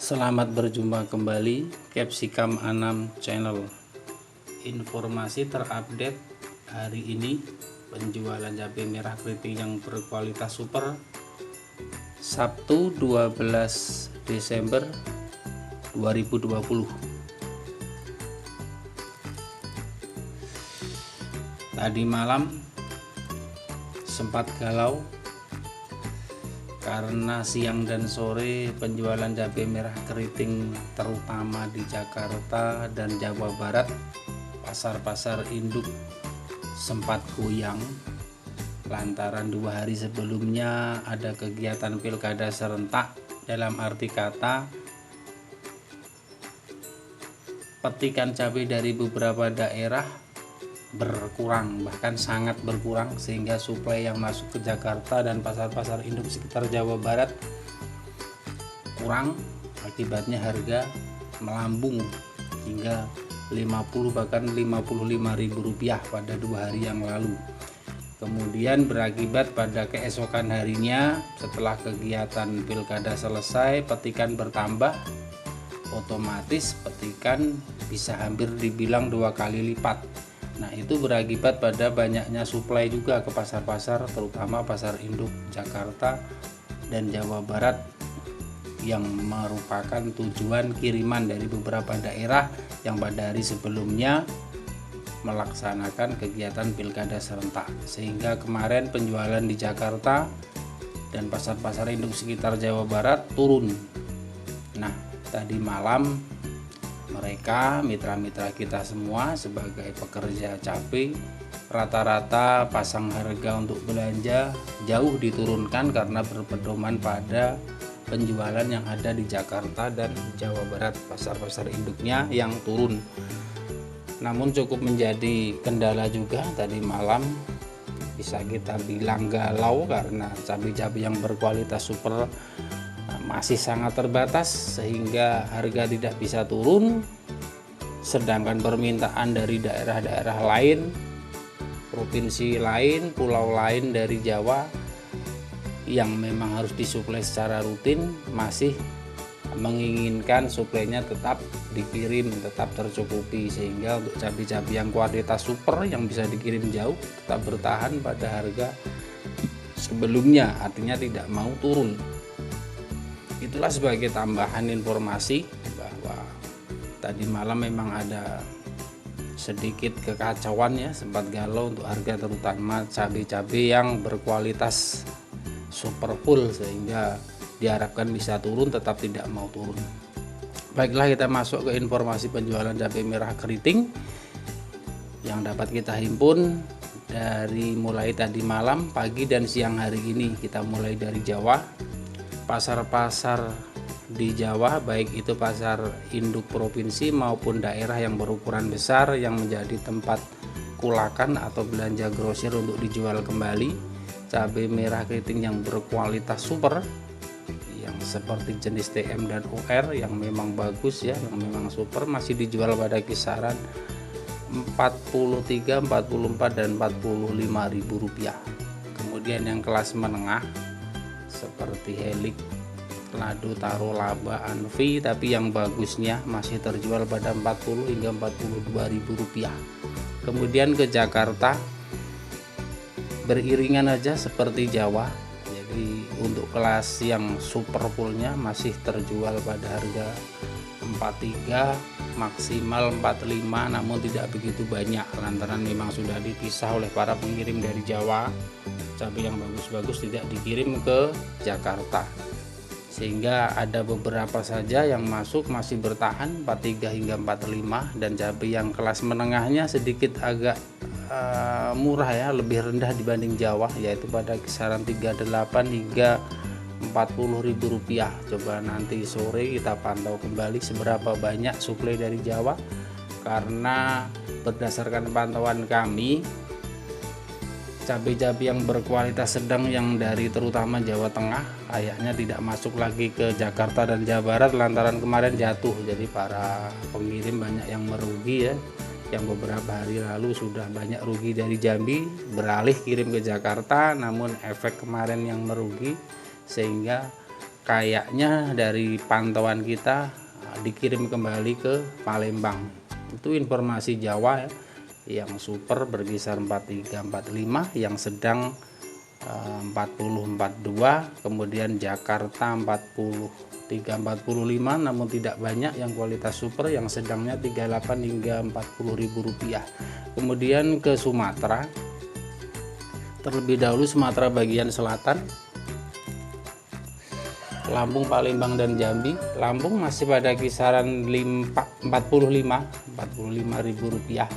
Selamat berjumpa kembali Capsicum Anam Channel. Informasi terupdate hari ini penjualan cabai merah keriting yang berkualitas super Sabtu 12 Desember 2020. Tadi malam sempat galau karena siang dan sore penjualan cabai merah keriting terutama di Jakarta dan Jawa Barat, pasar-pasar induk sempat goyang lantaran 2 hari sebelumnya ada kegiatan pilkada serentak. Dalam arti kata, petikan cabai dari beberapa daerah berkurang, bahkan sangat berkurang, sehingga suplai yang masuk ke Jakarta dan pasar-pasar induk sekitar Jawa Barat kurang. Akibatnya harga melambung hingga 50 bahkan 55.000 rupiah pada 2 hari yang lalu. Kemudian berakibat pada keesokan harinya setelah kegiatan pilkada selesai, petikan bertambah, otomatis petikan bisa hampir dibilang 2 kali lipat. Nah, itu berakibat pada banyaknya suplai juga ke pasar-pasar, terutama pasar induk Jakarta dan Jawa Barat yang merupakan tujuan kiriman dari beberapa daerah yang pada hari sebelumnya melaksanakan kegiatan pilkada serentak, sehingga kemarin penjualan di Jakarta dan pasar-pasar induk sekitar Jawa Barat turun. Nah, tadi malam mereka mitra-mitra kita semua sebagai pekerja cabai rata-rata pasang harga untuk belanja jauh diturunkan karena berpedoman pada penjualan yang ada di Jakarta dan Jawa Barat, pasar-pasar induknya yang turun. Namun cukup menjadi kendala juga tadi malam, bisa kita bilang galau karena cabai-cabai yang berkualitas super masih sangat terbatas sehingga harga tidak bisa turun, sedangkan permintaan dari daerah-daerah lain, provinsi lain, pulau lain dari Jawa yang memang harus disuplai secara rutin masih menginginkan suplainya tetap dikirim, tetap tercukupi, sehingga untuk cabai-cabai yang kualitas super yang bisa dikirim jauh tetap bertahan pada harga sebelumnya, artinya tidak mau turun. Itulah sebagai tambahan informasi bahwa tadi malam memang ada sedikit kekacauan ya, sempat galau untuk harga terutama cabai-cabai yang berkualitas super full, sehingga diharapkan bisa turun tetap tidak mau turun. Baiklah, kita masuk ke informasi penjualan cabai merah keriting yang dapat kita himpun dari mulai tadi malam, pagi dan siang hari ini. Kita mulai dari Jawa. Pasar-pasar di Jawa, baik itu pasar induk provinsi maupun daerah yang berukuran besar yang menjadi tempat kulakan atau belanja grosir untuk dijual kembali, cabai merah keriting yang berkualitas super yang seperti jenis TM dan OR yang memang bagus ya, yang memang super, masih dijual pada kisaran 43, 44 dan 45.000 rupiah. Kemudian yang kelas menengah seperti Helik, Lado, Taro, Laba, Anvi, tapi yang bagusnya masih terjual pada 40 hingga 42.000 rupiah. Kemudian ke Jakarta beriringan aja seperti Jawa, jadi untuk kelas yang super fullnya masih terjual pada harga 43 maksimal 45, namun tidak begitu banyak lantaran memang sudah dipisah oleh para pengirim dari Jawa. Cabai yang bagus-bagus tidak dikirim ke Jakarta, sehingga ada beberapa saja yang masuk masih bertahan 43 hingga 45, dan cabai yang kelas menengahnya sedikit agak murah ya, lebih rendah dibanding Jawa, yaitu pada kisaran 38 hingga 40.000 rupiah. Coba nanti sore kita pantau kembali seberapa banyak suplai dari Jawa, karena berdasarkan pantauan kami cabai-cabai yang berkualitas sedang yang dari terutama Jawa Tengah kayaknya tidak masuk lagi ke Jakarta dan Jawa Barat lantaran kemarin jatuh, jadi para pengirim banyak yang merugi ya. Yang beberapa hari lalu sudah banyak rugi dari Jambi beralih kirim ke Jakarta, namun efek kemarin yang merugi sehingga kayaknya dari pantauan kita dikirim kembali ke Palembang. Itu informasi Jawa ya. Yang super berkisar 43-45, yang sedang 40-42, kemudian Jakarta 43-45 namun tidak banyak, yang kualitas super, yang sedangnya 38 hingga 40 ribu rupiah. Kemudian ke Sumatera, terlebih dahulu Sumatera bagian selatan, Lampung, Palembang dan Jambi. Lampung masih pada kisaran 45 ribu rupiah.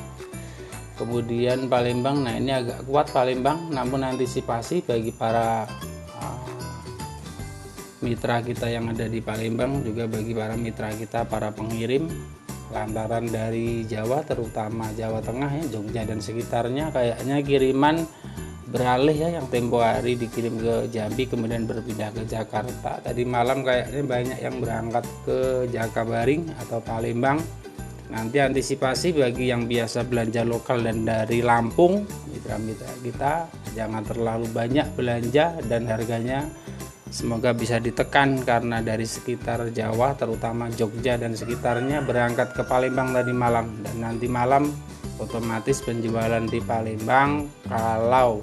Kemudian Palembang, nah ini agak kuat Palembang, namun antisipasi bagi para mitra kita yang ada di Palembang, juga bagi para mitra kita para pengirim, lantaran dari Jawa, terutama Jawa Tengah ya, Jogja dan sekitarnya, kayaknya kiriman beralih ya, yang tempo hari dikirim ke Jambi kemudian berpindah ke Jakarta. Tadi malam kayaknya banyak yang berangkat ke Jakabaring atau Palembang. Nanti antisipasi bagi yang biasa belanja lokal dan dari Lampung, mitra-mitra kita jangan terlalu banyak belanja dan harganya semoga bisa ditekan, karena dari sekitar Jawa terutama Jogja dan sekitarnya berangkat ke Palembang tadi malam, dan nanti malam otomatis penjualan di Palembang, kalau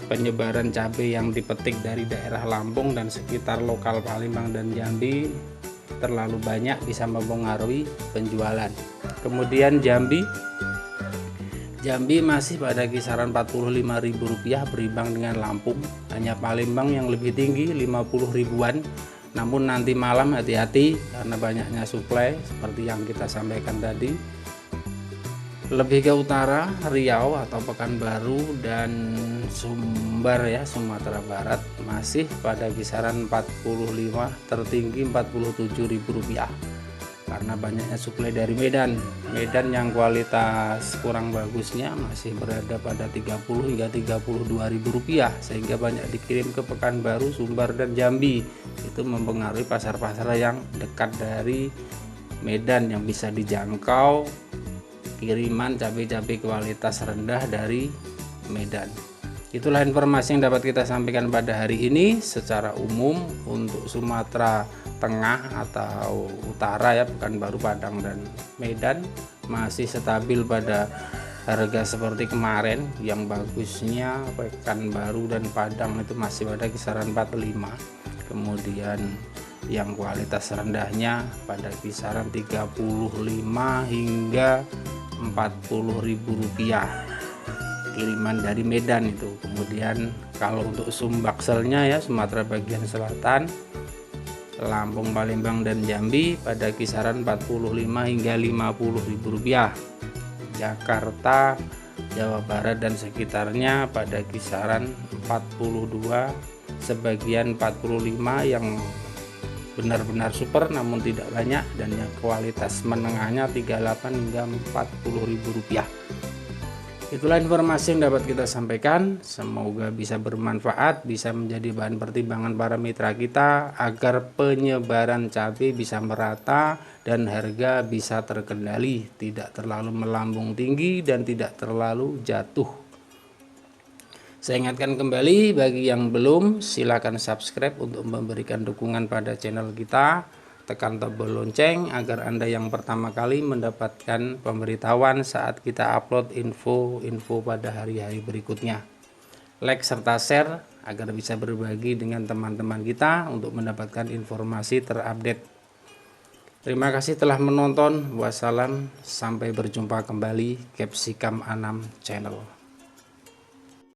penyebaran cabai yang dipetik dari daerah Lampung dan sekitar lokal Palembang dan Jambi terlalu banyak, bisa mempengaruhi penjualan. Kemudian Jambi masih pada kisaran 45 ribu rupiah berimbang dengan Lampung, hanya Palembang yang lebih tinggi 50 ribuan. Namun nanti malam hati-hati karena banyaknya suplai seperti yang kita sampaikan tadi. Lebih ke utara, Riau atau Pekanbaru dan Sumbar ya, Sumatera Barat masih pada kisaran 45, tertinggi 47 ribu rupiah karena banyaknya suplai dari Medan yang kualitas kurang bagusnya masih berada pada 30 hingga 32 ribu rupiah, sehingga banyak dikirim ke Pekanbaru, Sumbar dan Jambi. Itu mempengaruhi pasar-pasar yang dekat dari Medan yang bisa dijangkau kiriman cabai-cabai kualitas rendah dari Medan. Itulah informasi yang dapat kita sampaikan pada hari ini. Secara umum untuk Sumatera Tengah atau Utara ya, Pekanbaru, Padang dan Medan masih stabil pada harga seperti kemarin. Yang bagusnya Pekanbaru dan Padang itu masih pada kisaran 45. Kemudian yang kualitas rendahnya pada kisaran 35 hingga 40 ribu rupiah kiriman dari Medan itu. Kemudian kalau untuk sumbakselnya ya, Sumatera bagian selatan, Lampung, Palembang dan Jambi pada kisaran 45 hingga 50 ribu rupiah. Jakarta, Jawa Barat dan sekitarnya pada kisaran 42, sebagian 45 yang benar-benar super namun tidak banyak, dan yang kualitas menengahnya 38 hingga 40 ribu rupiah. Itulah informasi yang dapat kita sampaikan, semoga bisa bermanfaat, bisa menjadi bahan pertimbangan para mitra kita agar penyebaran cabai bisa merata dan harga bisa terkendali, tidak terlalu melambung tinggi dan tidak terlalu jatuh. Saya ingatkan kembali, bagi yang belum silakan subscribe untuk memberikan dukungan pada channel kita, tekan tombol lonceng agar Anda yang pertama kali mendapatkan pemberitahuan saat kita upload info-info pada hari-hari berikutnya. Like serta share agar bisa berbagi dengan teman-teman kita untuk mendapatkan informasi terupdate. Terima kasih telah menonton. Wassalam, sampai berjumpa kembali. Capsicum Anam Channel.